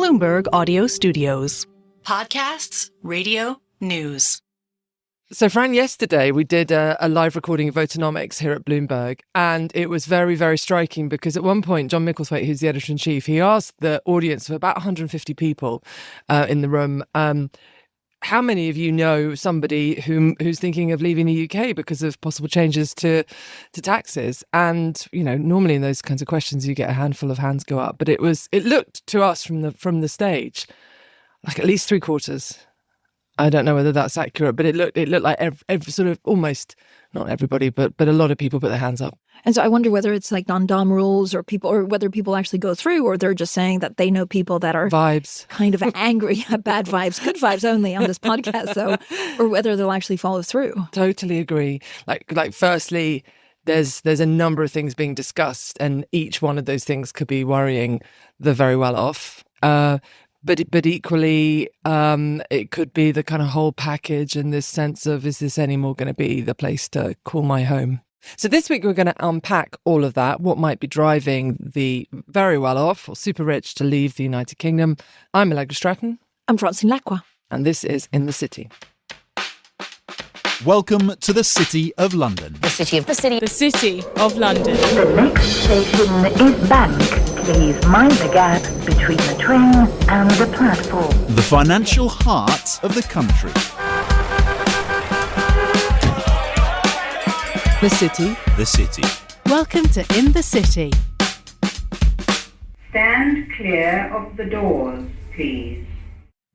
Bloomberg Audio Studios. Podcasts, radio, news. So, Fran, yesterday we did a live recording of Votonomics here at Bloomberg, and it was very, very striking because at one point, John Micklethwaite, who's the editor-in-chief, he asked the audience of about 150 people in the room, how many of you know somebody who's thinking of leaving the UK because of possible changes to taxes? And, you know, normally in those kinds of questions, you get a handful of hands go up. But it looked to us from the stage like at least 3/4. I don't know whether that's accurate, but it looked like every sort of almost, not everybody, but a lot of people put their hands up. And so I wonder whether it's like non-dom rules or whether people actually go through, or they're just saying that they know people that are vibes, kind of angry, bad vibes, good vibes only on this podcast, though, or whether they'll actually follow through. Totally agree. Like firstly, there's a number of things being discussed, and each one of those things could be worrying the very well off. But equally, it could be the kind of whole package and this sense of, is this any more going to be the place to call my home? So this week, we're going to unpack all of that, what might be driving the very well off or super rich to leave the United Kingdom. I'm Allegra Stratton. I'm Francine Lacqua. And this is In the City. Welcome to the City of London. The City of London. The next station is Bank. Please mind the gap between the train and the platform. The financial heart of the country. The City. The City. Welcome to In the City. Stand clear of the doors, please.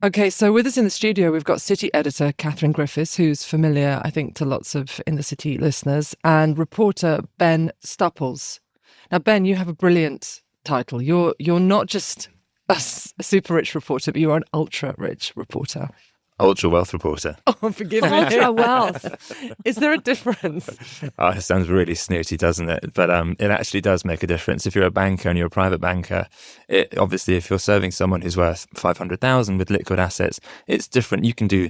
Okay, so with us in the studio, we've got City editor Katherine Griffiths, who's familiar, I think, to lots of In the City listeners, and reporter Ben Stupples. Now, Ben, you have a brilliant title. You're not just a super rich reporter, but you are an ultra rich reporter. Ultra wealth reporter. Oh, forgive me. Ultra wealth. Is there a difference? Oh, it sounds really snooty, doesn't it? But it actually does make a difference. If you're a banker and you're a private banker, obviously if you're serving someone who's worth 500,000 with liquid assets, it's different. You can do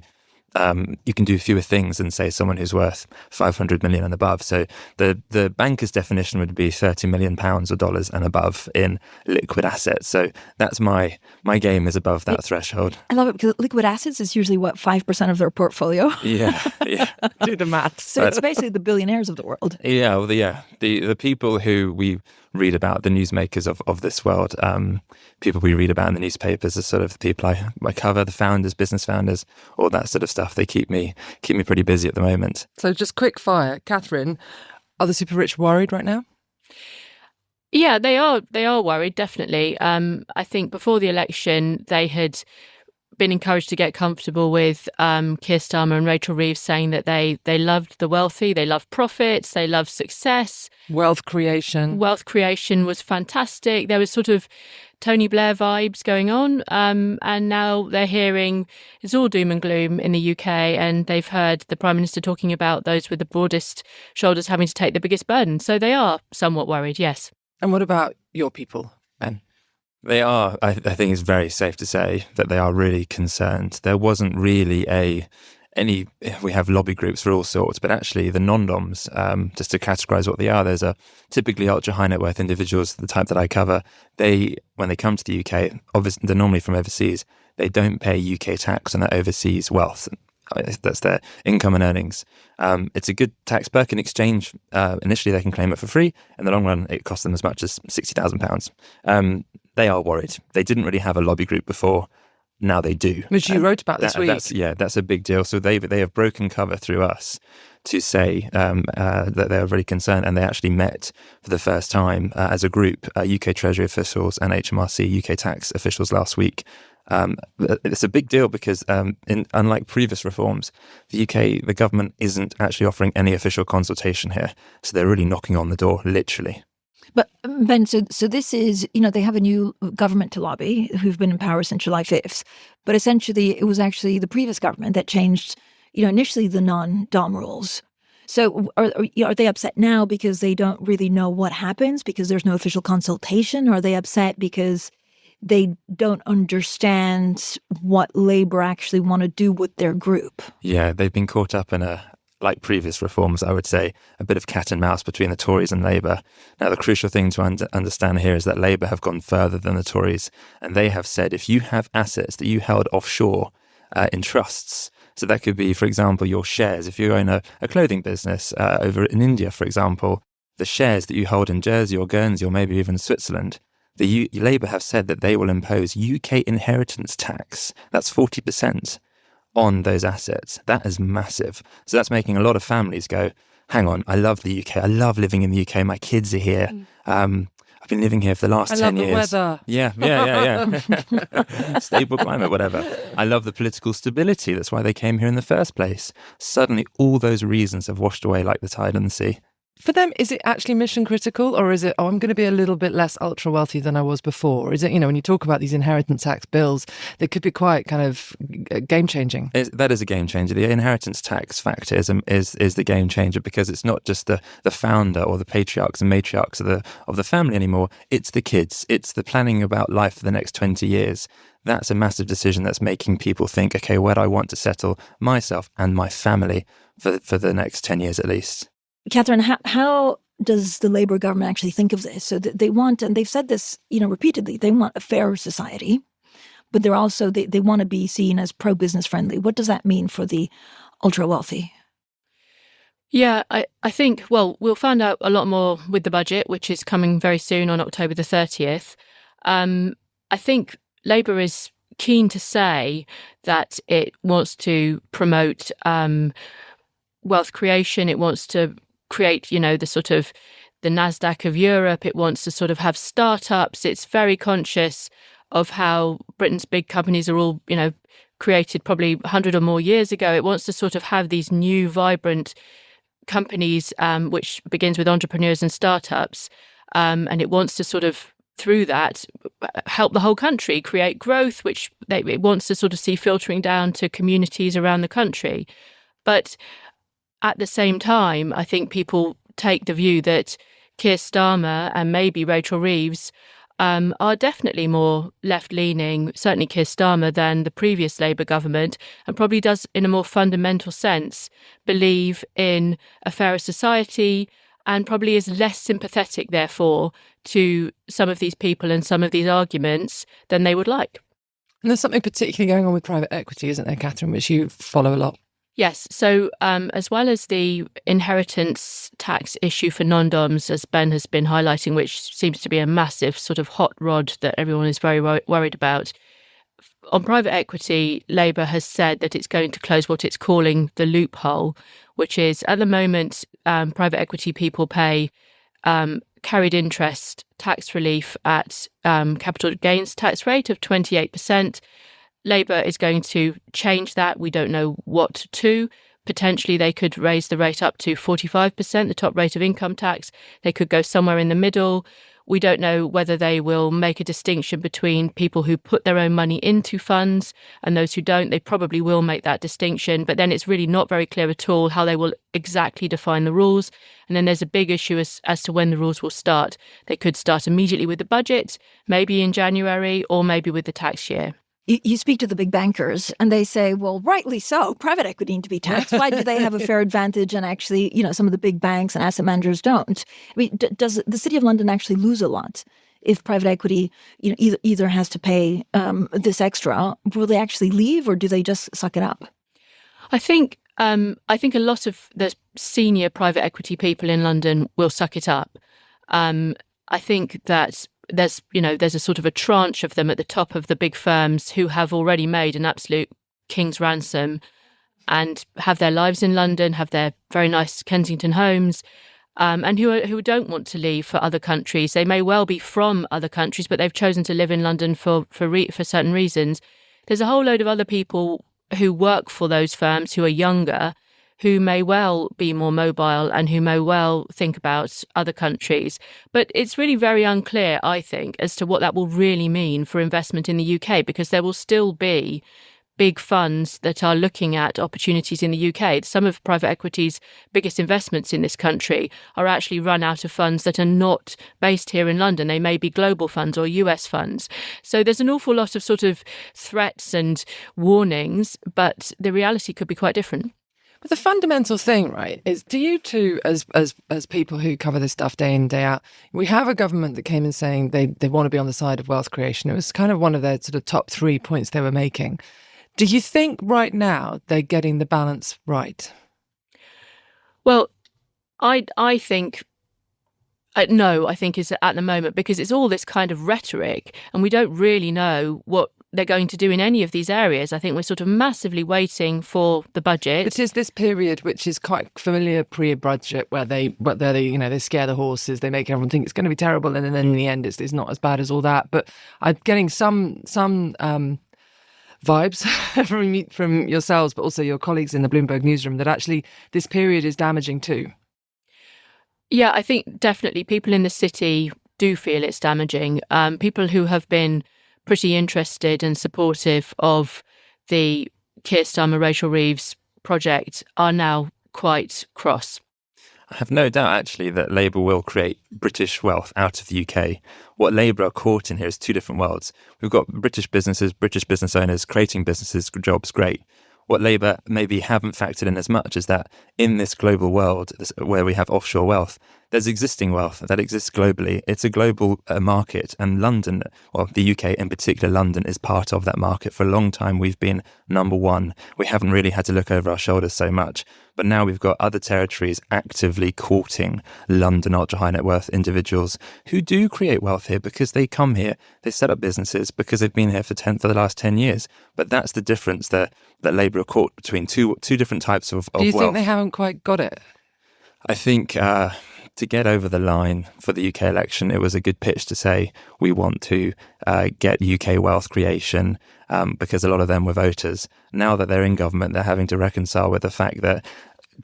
fewer things than, say, someone who's worth 500 million and above. So the banker's definition would be 30 million pounds or dollars and above in liquid assets. So that's my game is above that threshold. I love it because liquid assets is usually 5% of their portfolio. Yeah. Do the maths. So it's basically the billionaires of the world. Yeah, well, the people who we read about, the newsmakers of this world, people we read about in the newspapers are sort of the people I cover, the founders, business founders, all that sort of stuff. They keep me pretty busy at the moment. So just quick fire, Katherine, are the super rich worried right now? Yeah, they are worried, definitely. I think before the election, they had been encouraged to get comfortable with Keir Starmer and Rachel Reeves saying that they loved the wealthy, they loved profits, they loved success. Wealth creation was fantastic. There was sort of Tony Blair vibes going on. And now they're hearing it's all doom and gloom in the UK. And they've heard the Prime Minister talking about those with the broadest shoulders having to take the biggest burden. So they are somewhat worried, yes. And what about your people, Ben? They are. I think it's very safe to say that they are really concerned. There wasn't really we have lobby groups for all sorts, but actually the non-doms, just to categorise what they are, there's a typically ultra high net worth individuals, the type that I cover. When they come to the UK, obviously they're normally from overseas. They don't pay UK tax on their overseas wealth. That's their income and earnings. It's a good tax perk in exchange. Initially, they can claim it for free. In the long run, it costs them as much as £60,000. They are worried. They didn't really have a lobby group before. Now they do. Which you wrote about this week. That's a big deal. So they have broken cover through us to say that they are very concerned, and they actually met for the first time as a group, UK Treasury officials and HMRC UK tax officials last week. It's a big deal because unlike previous reforms, the government isn't actually offering any official consultation here. So they're really knocking on the door, literally. But Ben, so this is, they have a new government to lobby who've been in power since July 5th. But essentially, it was actually the previous government that changed, initially the non-dom rules. So are they upset now because they don't really know what happens because there's no official consultation? Or are they upset because they don't understand what Labour actually want to do with their group? Yeah, they've been caught up in a like previous reforms, I would say, a bit of cat and mouse between the Tories and Labour. Now, the crucial thing to understand here is that Labour have gone further than the Tories, and they have said if you have assets that you held offshore in trusts, so that could be, for example, your shares. If you own a clothing business over in India, for example, the shares that you hold in Jersey or Guernsey or maybe even Switzerland, the Labour have said that they will impose UK inheritance tax. That's 40% on those assets. That is massive. So that's making a lot of families go, hang on, I love the UK. I love living in the UK. My kids are here. I've been living here for the last 10 years. I love the weather. Yeah. Stable climate, whatever. I love the political stability. That's why they came here in the first place. Suddenly, all those reasons have washed away like the tide on the sea. For them, is it actually mission critical, or is it, I'm going to be a little bit less ultra wealthy than I was before? Is it, when you talk about these inheritance tax bills, they could be quite kind of game changing? That is a game changer. The inheritance tax factor is the game changer, because it's not just the founder or the patriarchs and matriarchs of the family anymore. It's the kids. It's the planning about life for the next 20 years. That's a massive decision that's making people think, okay, where do I want to settle myself and my family for the next 10 years at least? Katherine, how does the Labour government actually think of this? So they want, and they've said this, repeatedly, they want a fairer society, but they're also, they want to be seen as pro-business friendly. What does that mean for the ultra-wealthy? Yeah, I think, well, we'll find out a lot more with the budget, which is coming very soon on October the 30th. I think Labour is keen to say that it wants to promote wealth creation. It wants to create, the sort of the NASDAQ of Europe. It wants to sort of have startups. It's very conscious of how Britain's big companies are all, created probably 100 or more years ago. It wants to sort of have these new, vibrant companies, which begins with entrepreneurs and startups. And it wants to sort of, through that, help the whole country create growth, which it wants to sort of see filtering down to communities around the country. But at the same time, I think people take the view that Keir Starmer and maybe Rachel Reeves are definitely more left-leaning, certainly Keir Starmer, than the previous Labour government, and probably does, in a more fundamental sense, believe in a fairer society, and probably is less sympathetic, therefore, to some of these people and some of these arguments than they would like. And there's something particularly going on with private equity, isn't there, Katherine, which you follow a lot? Yes. So as well as the inheritance tax issue for non-doms, as Ben has been highlighting, which seems to be a massive sort of hot rod that everyone is very worried about, on private equity, Labour has said that it's going to close what it's calling the loophole, which is at the moment private equity people pay carried interest tax relief at capital gains tax rate of 28%. Labour is going to change that. We don't know what to. Potentially, they could raise the rate up to 45%, the top rate of income tax. They could go somewhere in the middle. We don't know whether they will make a distinction between people who put their own money into funds and those who don't. They probably will make that distinction, but then it's really not very clear at all how they will exactly define the rules. And then there's a big issue as to when the rules will start. They could start immediately with the budget, maybe in January, or maybe with the tax year. You speak to the big bankers and they say, well, rightly so, private equity need to be taxed. Why do they have a fair advantage and actually, some of the big banks and asset managers don't? I mean, does the City of London actually lose a lot if private equity, either has to pay this extra? Will they actually leave or do they just suck it up? I think a lot of the senior private equity people in London will suck it up. I think that there's a sort of a tranche of them at the top of the big firms who have already made an absolute king's ransom and have their lives in London, have their very nice Kensington homes, and who don't want to leave for other countries. They may well be from other countries, but they've chosen to live in London for certain reasons. There's a whole load of other people who work for those firms who are younger, who may well be more mobile and who may well think about other countries. But it's really very unclear, I think, as to what that will really mean for investment in the UK, because there will still be big funds that are looking at opportunities in the UK. Some of private equity's biggest investments in this country are actually run out of funds that are not based here in London. They may be global funds or US funds. So there's an awful lot of sort of threats and warnings, but the reality could be quite different. But the fundamental thing, right, is do you two, as people who cover this stuff day in, day out, we have a government that came in saying they want to be on the side of wealth creation. It was kind of one of their sort of top 3 points they were making. Do you think right now they're getting the balance right? Well, I think no, I think is at the moment, because it's all this kind of rhetoric and we don't really know what they're going to do in any of these areas. I think we're sort of massively waiting for the budget. It is this period which is quite familiar pre-budget where they scare the horses, they make everyone think it's going to be terrible, and then in the end it's not as bad as all that. But I'm getting some vibes from yourselves, but also your colleagues in the Bloomberg newsroom, that actually this period is damaging too. Yeah, I think definitely people in the city do feel it's damaging. People who have been pretty interested and supportive of the Keir Starmer Rachel Reeves project are now quite cross. I have no doubt, actually, that Labour will create British wealth out of the UK. What Labour are caught in here is two different worlds. We've got British businesses, British business owners creating businesses, jobs, great. What Labour maybe haven't factored in as much is that in this global world where we have offshore wealth, there's existing wealth that exists globally. It's a global market, and London, or the UK in particular, London is part of that market. For a long time, we've been number one. We haven't really had to look over our shoulders so much. But now we've got other territories actively courting London ultra-high net worth individuals who do create wealth here because they come here, they set up businesses because they've been here for the last 10 years. But that's the difference that Labour are caught between two different types of wealth. Do you think they haven't quite got it? I think to get over the line for the UK election, it was a good pitch to say we want to get UK wealth creation because a lot of them were voters. Now that they're in government, they're having to reconcile with the fact that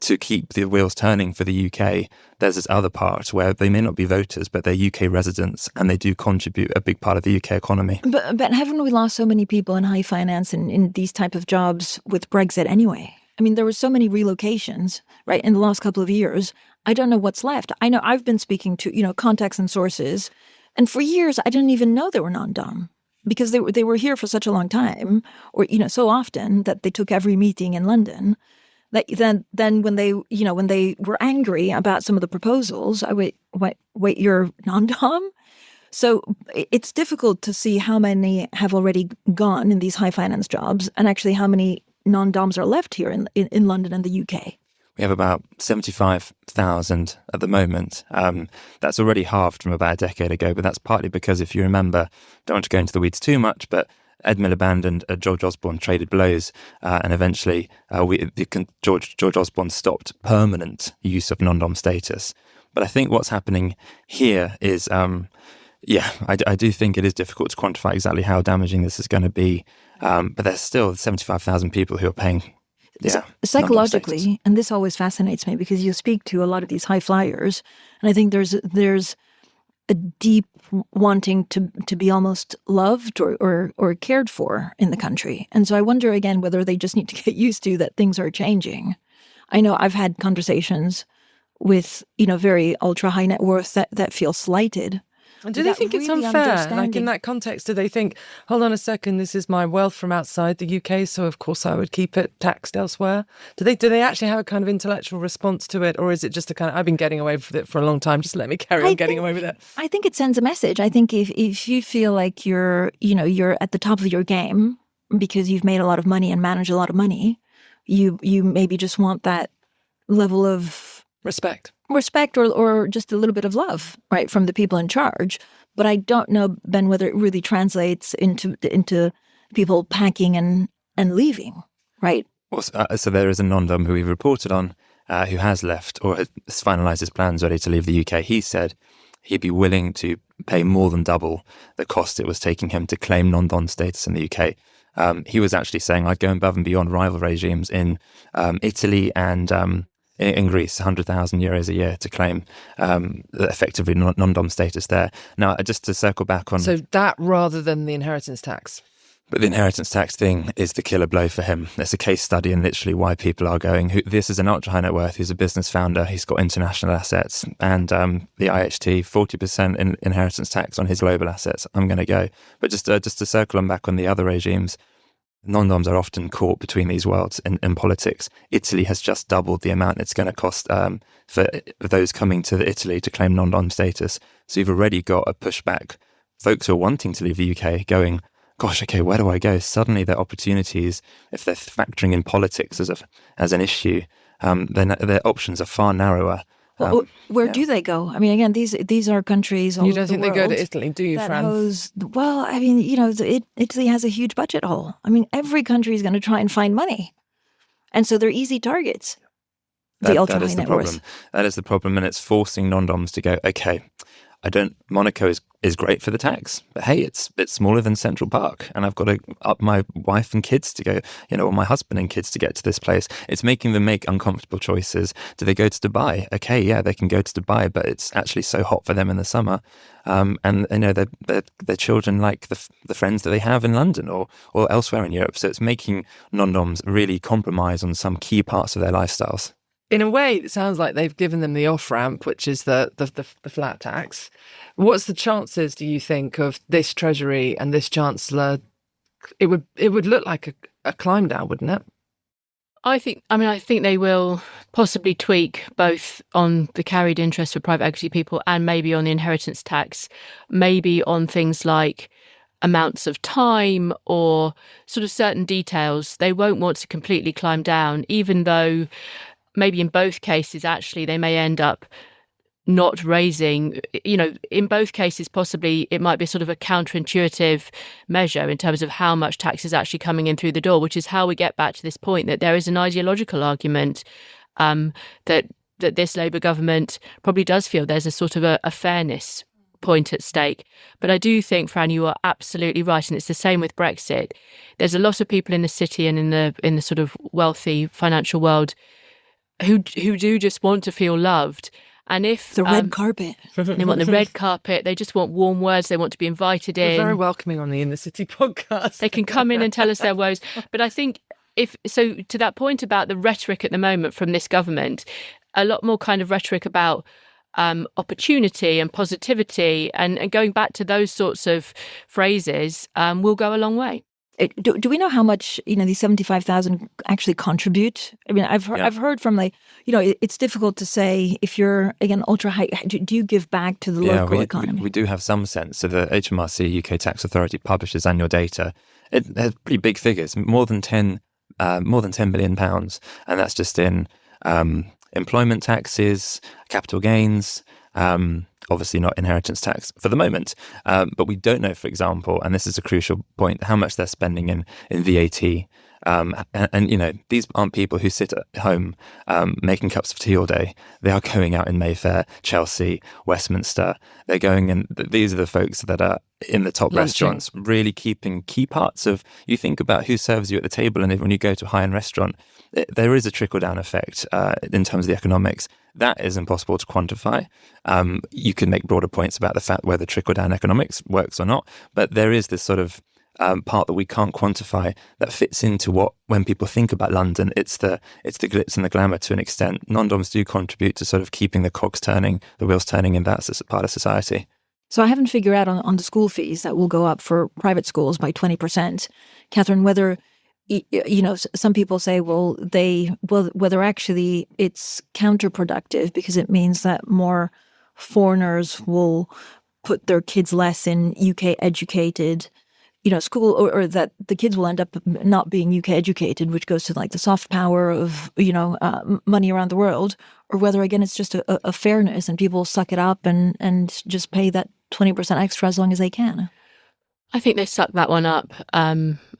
to keep the wheels turning for the UK, there's this other part where they may not be voters, but they're UK residents and they do contribute a big part of the UK economy. But haven't we lost so many people in high finance and in these type of jobs with Brexit anyway? I mean, there were so many relocations, right, in the last couple of years. I don't know what's left. I know I've been speaking to, contacts and sources, and for years I didn't even know they were non-dom because they were here for such a long time, or so often that they took every meeting in London. That then when they were angry about some of the proposals, wait, you're non-dom? So it's difficult to see how many have already gone in these high finance jobs and actually how many non-doms are left here in London and the UK. We have about 75,000 at the moment. That's already halved from about a decade ago, but that's partly because, if you remember, don't want to go into the weeds too much, but Ed Miliband and George Osborne traded blows, and eventually George Osborne stopped permanent use of non-dom status. But I think what's happening here is, I do think it is difficult to quantify exactly how damaging this is going to be, but there's still 75,000 people who are paying. Psychologically, and this always fascinates me because you speak to a lot of these high flyers, and I think there's a deep wanting to be almost loved or cared for in the country. And so I wonder again whether they just need to get used to that things are changing. I know I've had conversations with, very ultra high net worth that feel slighted. And do they think it's unfair? Like in that context, do they think, hold on a second, this is my wealth from outside the UK, so of course I would keep it taxed elsewhere? Do they actually have a kind of intellectual response to it, or is it just a kind of, I've been getting away with it for a long time, just let me carry on getting away with it? I think it sends a message. I think if you feel like you're at the top of your game because you've made a lot of money and managed a lot of money, you maybe just want that level of respect or just a little bit of love, right, from the people in charge. But I don't know, Ben, whether it really translates into people packing and leaving, right? Well, so there is a non-dom who we've reported on who has left or has finalised his plans ready to leave the UK. He said he'd be willing to pay more than double the cost it was taking him to claim non-dom status in the UK. He was actually saying, I'd go above and beyond rival regimes in Italy and in Greece, 100,000 euros a year to claim effectively non-dom status there. Now, just to circle back on... So that rather than the inheritance tax? But the inheritance tax thing is the killer blow for him. It's a case study in literally why people are going. This is an ultra-high net worth who's a business founder. He's got international assets. And the IHT, 40% in inheritance tax on his global assets. I'm going to go. But just to circle on back on the other regimes, Non-doms are often caught between these worlds in politics. Italy has just doubled the amount it's going to cost for those coming to Italy to claim non-dom status. So you've already got a pushback. Folks who are wanting to leave the UK going, gosh, okay, where do I go? Suddenly their opportunities, if they're factoring in politics as an issue, then their options are far narrower. Well, where do they go? I mean, again, these are countries all You over don't think the they go to world Italy, do you, that Fran? well, I mean, Italy has a huge budget hole. I mean, every country is going to try and find money. And so they're easy targets. The ultra high net worth. That is the problem. And it's forcing non-doms to go, okay, Monaco is great for the tax, but hey, it's smaller than Central Park, and I've got to up my wife and kids to go, or my husband and kids to get to this place. It's making them make uncomfortable choices. Do they go to Dubai? Okay, yeah, they can go to Dubai, but it's actually so hot for them in the summer. And their children like the friends that they have in London or elsewhere in Europe. So it's making non-doms really compromise on some key parts of their lifestyles. In a way, it sounds like they've given them the off-ramp, which is the flat tax. What's the chances, do you think, of this Treasury and this Chancellor? It would look like a climb down, wouldn't it? I think they will possibly tweak both on the carried interest for private equity people and maybe on the inheritance tax, maybe on things like amounts of time or sort of certain details. They won't want to completely climb down, even though maybe in both cases, actually, they may end up not raising, in both cases, possibly it might be sort of a counterintuitive measure in terms of how much tax is actually coming in through the door, which is how we get back to this point that there is an ideological argument that this Labour government probably does feel there's a sort of a fairness point at stake. But I do think, Fran, you are absolutely right, and it's the same with Brexit. There's a lot of people in the city and in the sort of wealthy financial world who do just want to feel loved. And if the red carpet, they want the red carpet, they just want warm words, they want to be invited in. We're very welcoming on the In the City podcast. They can come in and tell us their woes. But I think to that point about the rhetoric at the moment from this government, a lot more kind of rhetoric about opportunity and positivity and going back to those sorts of phrases will go a long way. Do we know how much these 75,000 actually contribute? I mean, I've heard from it's difficult to say if you're again ultra high. Do you give back to the local economy? We do have some sense. So the HMRC UK Tax Authority publishes annual data. It has pretty big figures, more than £10 billion, and that's just in employment taxes, capital gains. Obviously not inheritance tax for the moment, but we don't know, for example, and this is a crucial point, how much they're spending in VAT. And these aren't people who sit at home making cups of tea all day. They are going out in Mayfair, Chelsea, Westminster. They're going in. These are the folks that are in the top restaurants, really keeping key parts of. You think about who serves you at the table, and when you go to a high-end restaurant, there is a trickle-down effect in terms of the economics. That is impossible to quantify. You can make broader points about the fact whether trickle-down economics works or not, but there is this sort of part that we can't quantify that fits into what, when people think about London, it's the glitz and the glamour to an extent. Non-doms do contribute to sort of keeping the cogs turning, the wheels turning in that part of society. So I haven't figured out on the school fees that will go up for private schools by 20%. Katherine, whether some people say, whether actually it's counterproductive because it means that more foreigners will put their kids less in UK educated, school, or that the kids will end up not being UK educated, which goes to like the soft power of, money around the world, or whether, again, it's just a fairness and people suck it up and just pay that 20% extra as long as they can. I think they suck that one up,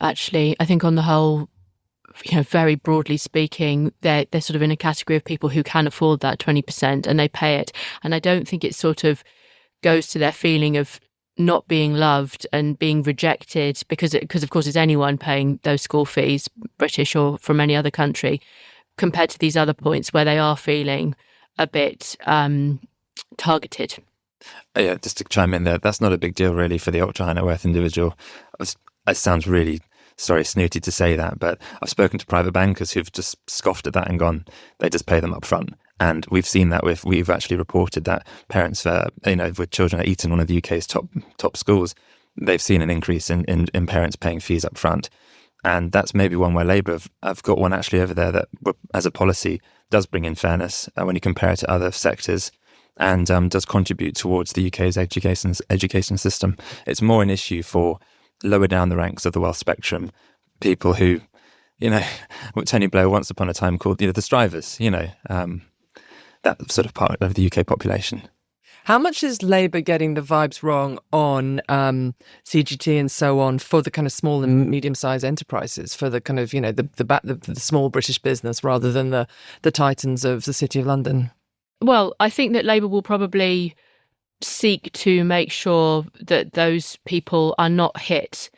actually. I think on the whole, very broadly speaking, they're sort of in a category of people who can afford that 20% and they pay it. And I don't think it sort of goes to their feeling of not being loved and being rejected because of course, is anyone paying those school fees, British or from any other country, compared to these other points where they are feeling a bit targeted. Yeah, just to chime in there, that's not a big deal really for the ultra high net worth individual. It sounds really, snooty to say that, but I've spoken to private bankers who've just scoffed at that and gone, they just pay them up front. And we've seen that we've actually reported that parents, with children at Eton, one of the UK's top schools, they've seen an increase in parents paying fees up front. And that's maybe one where Labour have got one actually over there that, as a policy, does bring in fairness when you compare it to other sectors, and does contribute towards the UK's education system. It's more an issue for lower down the ranks of the wealth spectrum, people who, what Tony Blair once upon a time called, the strivers, that sort of part of the UK population. How much is Labour getting the vibes wrong on CGT and so on for the kind of small and medium-sized enterprises, for the kind of, the small British business rather than the titans of the City of London? Well, I think that Labour will probably seek to make sure that those people are not hit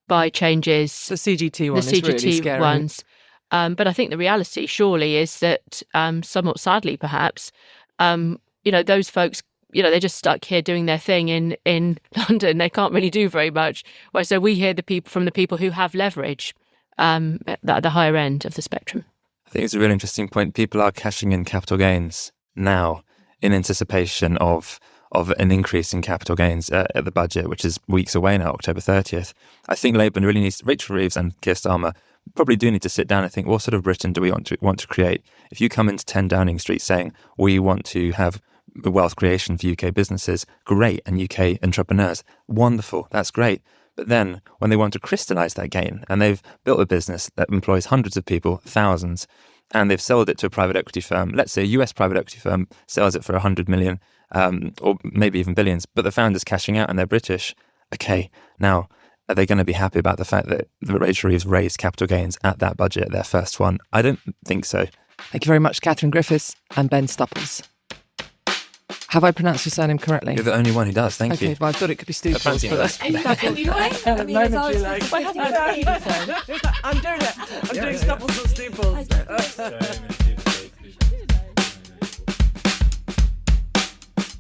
by changes. The CGT one the is CGT really scary. ones. But I think the reality, surely, is that somewhat sadly, perhaps, those folks, they're just stuck here doing their thing in London. They can't really do very much. Whereas so we hear from the people who have leverage at the higher end of the spectrum. I think it's a really interesting point. People are cashing in capital gains now in anticipation of an increase in capital gains at the budget, which is weeks away now, October 30th. I think Labour really needs, Rachel Reeves and Keir Starmer probably do need to sit down and think, what sort of Britain do we want to create? If you come into 10 Downing Street saying, we want to have wealth creation for UK businesses, great, and UK entrepreneurs, wonderful, that's great. But then when they want to crystallise that gain, and they've built a business that employs hundreds of people, thousands, and they've sold it to a private equity firm, let's say a US private equity firm sells it for 100 million, or maybe even billions, but the founder's cashing out and they're British. Okay, now, are they going to be happy about the fact that Rachel Reeves raised capital gains at that budget, their first one? I don't think so. Thank you very much, Katherine Griffiths and Ben Stupples. Have I pronounced your surname correctly? You're the only one who does, thank you. Okay, well, I thought it could be Stupples. Francine, I'm doing it. I'm doing Stupples or Stupples.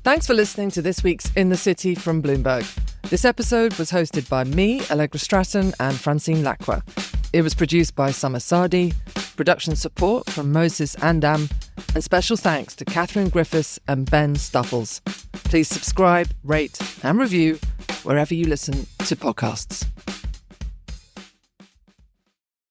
Thanks for listening to this week's In the City from Bloomberg. This episode was hosted by me, Allegra Stratton, and Francine Lacqua. It was produced by Summer Sardi, production support from Moses Andam, and special thanks to Katherine Griffiths and Ben Stupples. Please subscribe, rate, and review wherever you listen to podcasts.